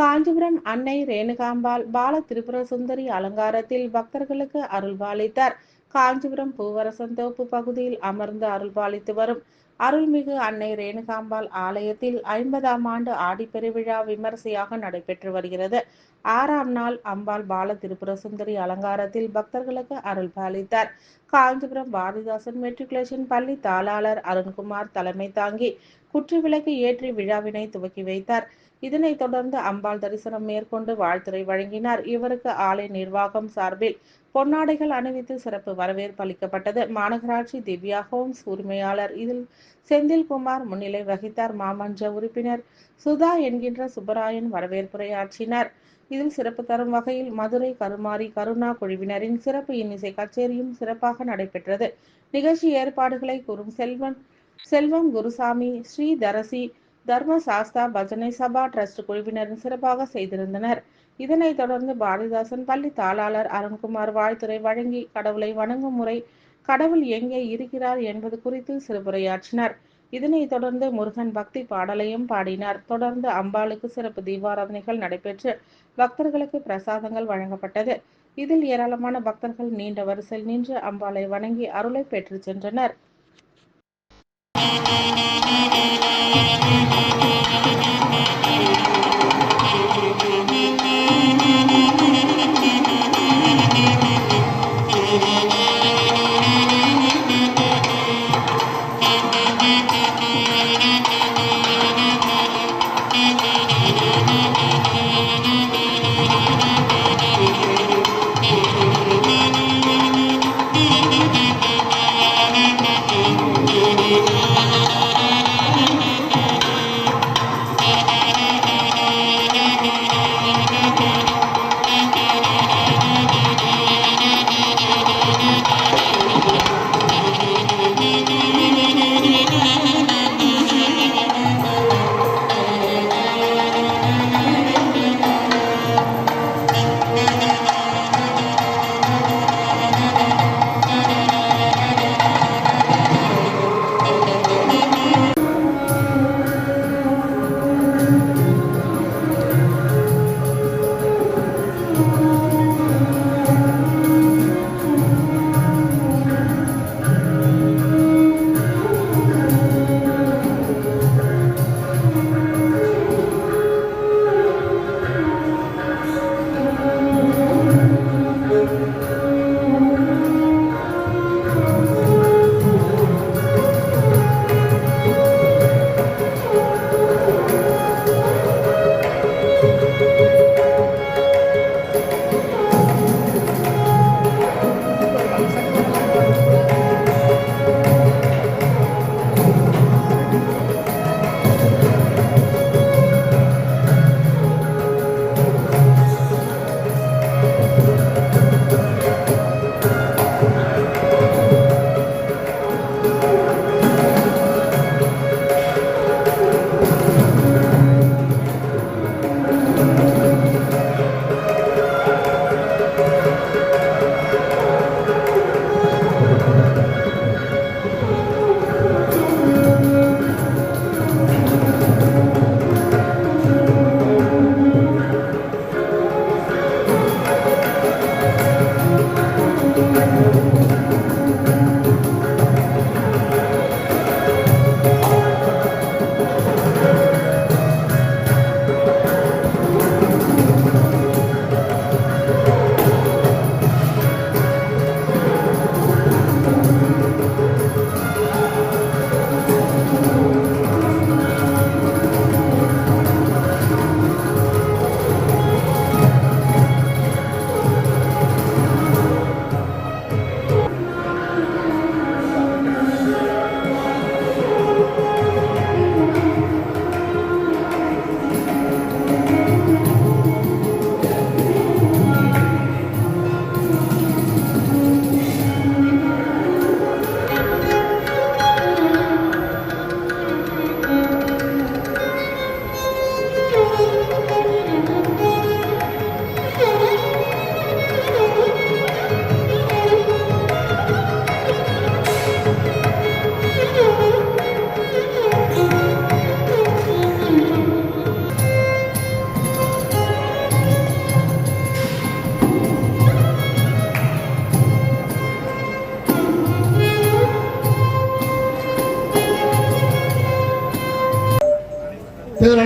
காஞ்சிபுரம் அன்னை ரேணுகாம்பாள் பால திரிபுர சுந்தரி அலங்காரத்தில் பக்தர்களுக்கு அருள்பாலித்தார். காஞ்சிபுரம் பூவரசந்தோப்பு பகுதியில் அமர்ந்து அருள்பாலித்து வரும் அருள்மிகு அன்னை ரேணுகாம்பாள் ஆலயத்தில் 50ஆம் ஆண்டு ஆடிப்பெருவிழா விமரிசையாக நடைபெற்று வருகிறது. 6ஆம் நாள் அம்பாள் பால திரிபுர சுந்தரி அலங்காரத்தில் பக்தர்களுக்கு அருள்பாலித்தார். காஞ்சிபுரம் பாரதிதாசன் மெட்ரிகுலேஷன் பள்ளி தாளாளர் அருண்குமார் தலைமை தாங்கி குற்றுவிளக்கு ஏற்றி விழாவினை துவக்கி வைத்தார். இதனைத் தொடர்ந்து அம்பாள் தரிசனம் மேற்கொண்டு வாழ்த்துரை வழங்கினார். இவருக்கு ஆலய நிர்வாகம் சார்பில் பொன்னாடைகள் அணிவித்து சிறப்பு வரவேற்பு அளிக்கப்பட்டது. மாநகராட்சி திவ்யா ஹோம்ஸ் உரிமையாளர் இதில் செந்தில்குமார் முன்னிலை வகித்தார். மாமன்ற உறுப்பினர் சுதா என்கின்ற சுப்பராயன் வரவேற்புரையாற்றினார். இதில் சிறப்பு தரும் வகையில் மதுரை கருமாரி கருணா குழுவினரின் சிறப்பு இன்னிசை கச்சேரியும் சிறப்பாக நடைபெற்றது. நிகழ்ச்சி ஏற்பாடுகளை கூறும் செல்வம் குருசாமி, ஸ்ரீதரசி, தர்ம சாஸ்தா பஜனை சபா டிரஸ்ட் குழுவினரும் சிறப்பாக செய்திருந்தனர். இதனைத் தொடர்ந்து பாரதிதாசன் பள்ளி தாளாளர் அருண்குமார் வாழ்த்துரை வழங்கி கடவுளை வணங்கும் முறை, கடவுள் எங்கே இருக்கிறார் என்பது குறித்து சிறப்புரையாற்றினார். இதனைத் தொடர்ந்து முருகன் பக்தி பாடலையும் பாடினார். தொடர்ந்து அம்பாளுக்கு சிறப்பு தீபாராதனைகள் நடைபெற்று பக்தர்களுக்கு பிரசாதங்கள் வழங்கப்பட்டது. இதில் ஏராளமான பக்தர்கள் நீண்ட வரிசையில் நின்று அம்பாளை வணங்கி அருளை பெற்று சென்றனர்.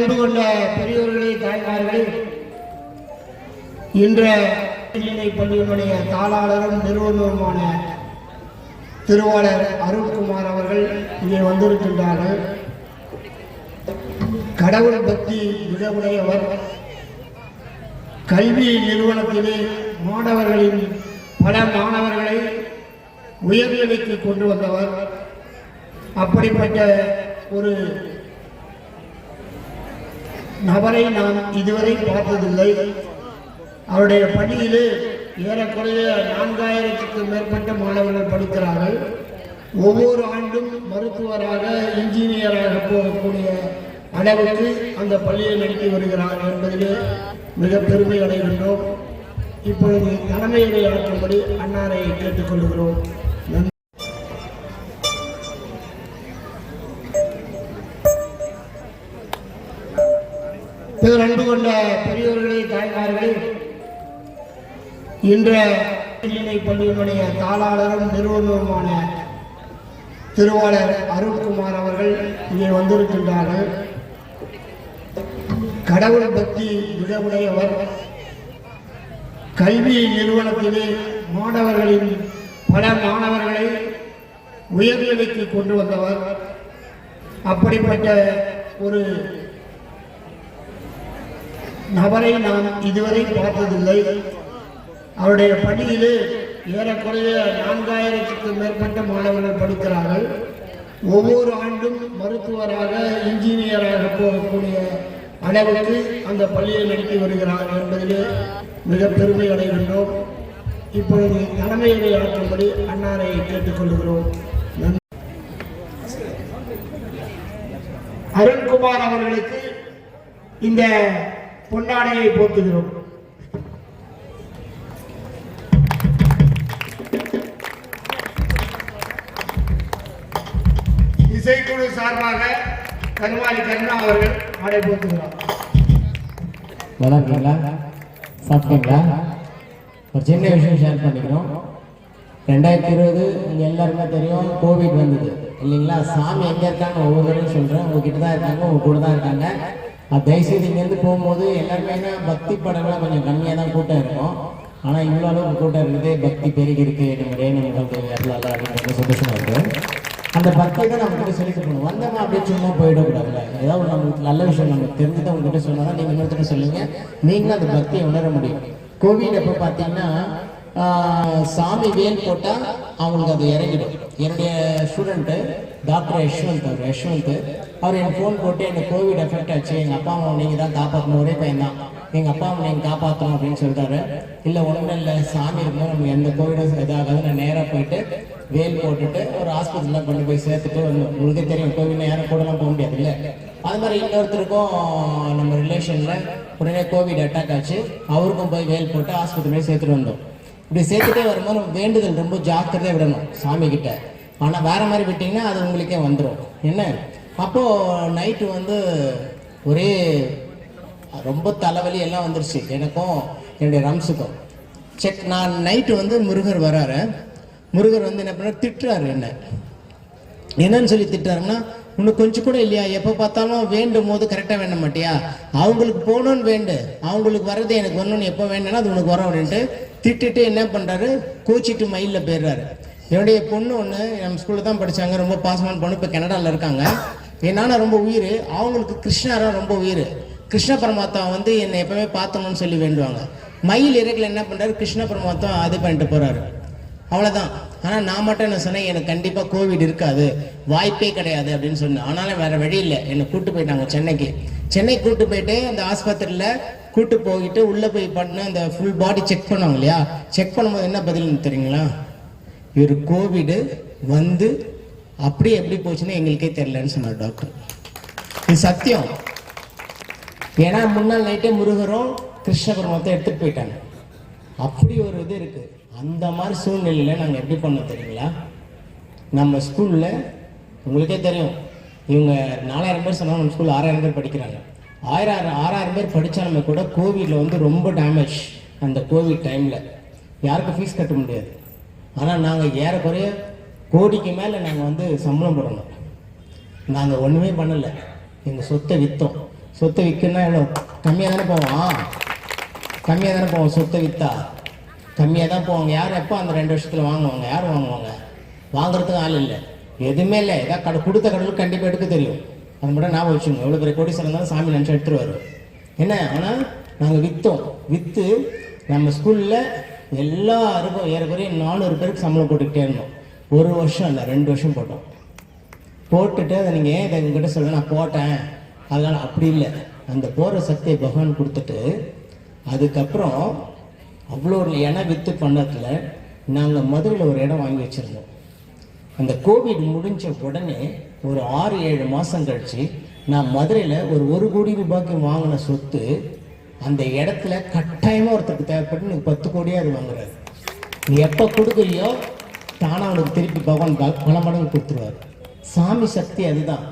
பேரன்பு கொண்ட பெரியோர்களே, தாய்மார்களே, இன்றைய பள்ளியினுடைய தாளாளரும் நிறுவனருமான திருவாளர் அருண்குமார் அவர்கள் இங்கே வந்திருக்கின்றார்கள். கடவுள் பக்தி மிக உடையவர். கல்வி நிறுவனத்திலே பல மாணவர்களை உயர்நிலைக்கு கொண்டு வந்தவர். அப்படிப்பட்ட ஒரு நபரை நாம் இதுவரை பார்த்ததில்லை. அவருடைய பள்ளியிலே ஏறக்குறைய 4000க்கும் மேற்பட்ட மாணவர்கள் படிக்கிறார்கள். ஒவ்வொரு ஆண்டும் மருத்துவராக, இன்ஜினியராக போகக்கூடிய அளவுக்கு அந்த பள்ளியை நடத்தி வருகிறார் என்பதிலே மிக பெருமை அடைகின்றோம். இப்பொழுது தலைமையை ஆற்றும்படி அன்னாரை கேட்டுக்கொள்கிறோம். பேரன்பு கொண்ட பெரியோர்களே, தாய்மார்களே, இன்றைய பள்ளியினுடைய தாளாளரும் நிறுவனருமான திருவாளர் அருண்குமார் அவர்கள் இங்கே வந்திருக்கின்றார்கள். கடவுள் பக்தி மிக உடையவர். கல்வி நிறுவனத்திலே பல மாணவர்களை உயர்நிலைக்கு கொண்டு வந்தவர். அப்படிப்பட்ட ஒரு நபரை நாம் இதுவரை பார்த்ததில்லை. அவருடைய பள்ளியிலே ஏறக்குறைய 4000க்கும் மேற்பட்ட மாணவர்கள் படிக்கிறார்கள். ஒவ்வொரு ஆண்டும் மருத்துவராக, இன்ஜினியராக போகக்கூடிய அளவுக்கு அந்த பள்ளியை நடத்தி வருகிறார் என்பதிலே மிக பெருமை அடைகின்றோம். இப்பொழுது தலைமையை ஆற்றும்படி அன்னாரை கேட்டுக்கொள்கிறோம். அருண்குமார் அவர்களுக்கு இந்த பொன்னாடையை போற்றுகிறோம். இசைக்குழு சார்பாக கருமாரி கருணா அவர்கள் ஆடை போற்றுகிறார். நல்லா இருக்கீங்களா? சாப்பிட்டீங்களா? ஒரு சின்ன விஷயம் ஷேர் பண்ணிக்கிறோம். 2020 இங்கே எல்லாருமே தெரியும், கோவிட் வந்தது இல்லைங்களா? சாமி எங்கே இருக்காங்க ஒவ்வொரு தடவையும் சொல்கிறேன், உங்ககிட்ட தான் இருக்காங்க, உங்க கூட தான் இருக்காங்க. தயவுசெய்து இங்கேருந்து போகும்போது எல்லாருமே பக்தி படங்கள்லாம் கொஞ்சம் கம்மியாக தான் கூட்டம் இருக்கும். ஆனால் இவ்வளோ அளவுக்கு கூட்டம் இருக்குது, பக்தி பெருகி இருக்கு. நம்முடைய ரொம்ப சந்தோஷமாக இருக்குது. அந்த பக்தியை தான் நம்ம கிட்ட சொல்லி கொடுக்கணும். வந்தவங்க அப்படியே சும்மா போயிடக்கூடாதுல்ல. ஏதாவது நம்மளுக்கு நல்ல விஷயம் நமக்கு தெரிஞ்சுட்டு உங்ககிட்ட சொன்னால் தான் நீங்கள் இன்னொருத்தர சொல்லுங்க, நீங்களும் அந்த பக்தியை உணர முடியும். கோவிட் அப்போ பார்த்தீங்கன்னா சாமி வேல் போட்டால் அவங்களுக்கு அது இறங்கிடும். என்னுடைய ஸ்டூடெண்ட்டு டாக்டர் யஷ்வந்த் அவர் எனக்கு ஃபோன் போட்டு எனக்கு கோவிட் எஃபெக்ட் ஆச்சு, எங்கள் அப்பா அம்மா நீங்கள் தான் காப்பாற்றணும், ஒரே பையன் தான், எங்கள் அப்பா அம்மா நீங்கள் காப்பாற்றணும் அப்படின்னு சொல்லிட்டாரு. இல்லை ஒன்றும் இல்லை, சாமி இருக்கும்போது நமக்கு எந்த கோவிடும் இதாகாது. நான் நேராக போயிட்டு வேல் போட்டுட்டு ஒரு ஹாஸ்பிட்டலில் கொண்டு போய் சேர்த்துட்டு வந்து, உங்களுக்கே தெரியும் கோவிட்னா யாரும் கூடலாம் போக முடியாது இல்லை. அது மாதிரி இன்னொருத்தருக்கும் நம்ம ரிலேஷனில் உடனே கோவிட் அட்டாக் ஆச்சு, அவருக்கும் போய் வேல் போட்டு ஹாஸ்பிட்டல் சேர்த்துட்டு வந்தோம். இப்படி சேர்த்துட்டே வரும்போது வேண்டுதல் ரொம்ப ஜாக்கிரதையாக விடணும் சாமி கிட்ட. ஆனால் வேற மாதிரி விட்டிங்கன்னா அது உங்களுக்கே வந்துடும். என்ன அப்போது நைட்டு ஒரே ரொம்ப தலைவலி எல்லாம் வந்துருச்சு எனக்கும் என்னுடைய ரம்ஸுக்கும். நான் நைட்டு முருகர் வராரு. முருகர் என்ன பண்ணார், திட்டுறாரு. என்னன்னு சொல்லி திட்டுறாருன்னா, இன்னும் கொஞ்சம் கூட இல்லையா, எப்போ பார்த்தாலும் வேண்டும் போது கரெக்டாக வேண்ட மாட்டியா, அவங்களுக்கு போகணும்னு வேண்டு, அவங்களுக்கு வர்றது எனக்கு வரணும்னு எப்போ வேணும்னா அது உனக்கு வரும் அப்படின்ட்டு திட்டுட்டு என்ன பண்ணுறாரு, கோச்சிட்டு மயிலில் போயிடுறாரு. என்னுடைய பொண்ணு ஒன்று நம்ம ஸ்கூலில் தான் படித்தாங்க, ரொம்ப பாசமான பொண்ணு, இப்போ கனடாவில் இருக்காங்க. என்னால் ரொம்ப உயிர், அவங்களுக்கு கிருஷ்ணாரா ரொம்ப உயிர். கிருஷ்ண பரமாத்மா என்னை எப்பவுமே பார்த்தணும்னு சொல்லி வேண்டுவாங்க. மயில் இறக்கில் என்ன பண்ணுறாரு, கிருஷ்ண பரமாத்மா அது பண்ணிட்டு போகிறாரு, அவ்வளோதான். ஆனால் நான் மட்டும் என்ன சொன்னேன், எனக்கு கண்டிப்பாக கோவிட் இருக்காது, வாய்ப்பே கிடையாது அப்படின்னு சொன்னேன். ஆனாலும் வேறு வழி இல்லை, என்னை கூப்பிட்டு போயிட்டாங்க சென்னை கூப்பிட்டு போயிட்டு அந்த ஆஸ்பத்திரியில் கூப்பிட்டு போயிட்டு உள்ளே போய் பண்ண அந்த ஃபுல் பாடி செக் பண்ணுவாங்க இல்லையா, செக் பண்ணும்போது என்ன பதில்னு தெரியுங்களா, இவர் கோவிடு அப்படியே எப்படி போச்சுன்னு எங்களுக்கே தெரியலன்னு சொன்னார் டாக்டர். இது சத்தியம். ஏன்னா முன்னாள் நைட்டே முருகரும் கிருஷ்ண பரமாத்மா எடுத்துட்டு போயிட்டாங்க. அப்படி ஒரு இது இருக்கு. அந்த மாதிரி சூழ்நிலையில நாங்கள் எப்படி பண்ணோம் தெரியுங்களா, நம்ம ஸ்கூல்ல உங்களுக்கே தெரியும், இவங்க 4000 பேர் சொன்னாங்க, நம்ம ஸ்கூல்ல 6000 பேர் படிக்கிறாங்க. 6000 பேர் படித்தாலுமே கூட கோவிட்ல ரொம்ப டேமேஜ். அந்த கோவிட் டைம்ல யாருக்கும் ஃபீஸ் கட்ட முடியாது. ஆனால் நாங்கள் ஏறக்குறைய கோடிக்கு மேலே நாங்கள் சம்பளம் போடணும். நாங்கள் ஒன்றுமே பண்ணலை, எங்கள் சொத்தை விற்றோம். சொத்தை விற்கணும்னா எவ்வளோ கம்மியாக தானே போவான், கம்மியாக தானே போவோம். சொத்தை விற்றா கம்மியாக தான் போவாங்க. யார் எப்போ அந்த 2 வருஷத்தில் வாங்குவாங்க? யார் வாங்குவாங்க? வாங்குறதுக்கு ஆள் இல்லை, எதுவுமே இல்லை. ஏதாவது கொடுத்த கடவுளுக்கு கண்டிப்பாக எடுக்க தெரியும். அது மட்டும் ஞாபகம் வச்சுக்கோங்க. எவ்வளோ பெரிய கோடீஸ்வரன் இருந்தாலும் சாமி நினச்சி எடுத்துருவார். என்ன ஆனால் நாங்கள் விற்று நம்ம ஸ்கூலில் எல்லாருக்கும் ஏறக்குறைய 400 பேருக்கு சம்பளம் போட்டுக்கிட்டே இருந்தோம். 1 வருஷம் இல்லை 2 வருஷம் போட்டோம். போட்டுட்டு அதை நீங்கள் ஏன் இதை உங்ககிட்ட சொல்ல நான் போட்டேன் அதனால் அப்படி இல்லை. அந்த போகிற சக்தியை பகவான் கொடுத்துட்டு அதுக்கப்புறம் அவ்வளோ ஒரு இடம் விற்று பண்ணதில் நாங்கள் மதுரையில் ஒரு இடம் வாங்கி வச்சுருந்தோம். அந்த கோவிட் முடிஞ்ச உடனே ஒரு 6-7 மாதம் கழித்து நான் மதுரையில் ஒரு 1 கோடி ரூபாய்க்கு வாங்கின சொத்து அந்த இடத்துல கட்டாயமாக ஒருத்தருக்கு தேவைப்பட்டு எனக்கு 10 கோடியாக அது வாங்குறாரு. நீ எப்போ கொடுக்குறியோ தானாக அவனுக்கு திருப்பி பகவான் பல மடங்கு கொடுத்துருவார். சாமி சக்தி அதுதான்.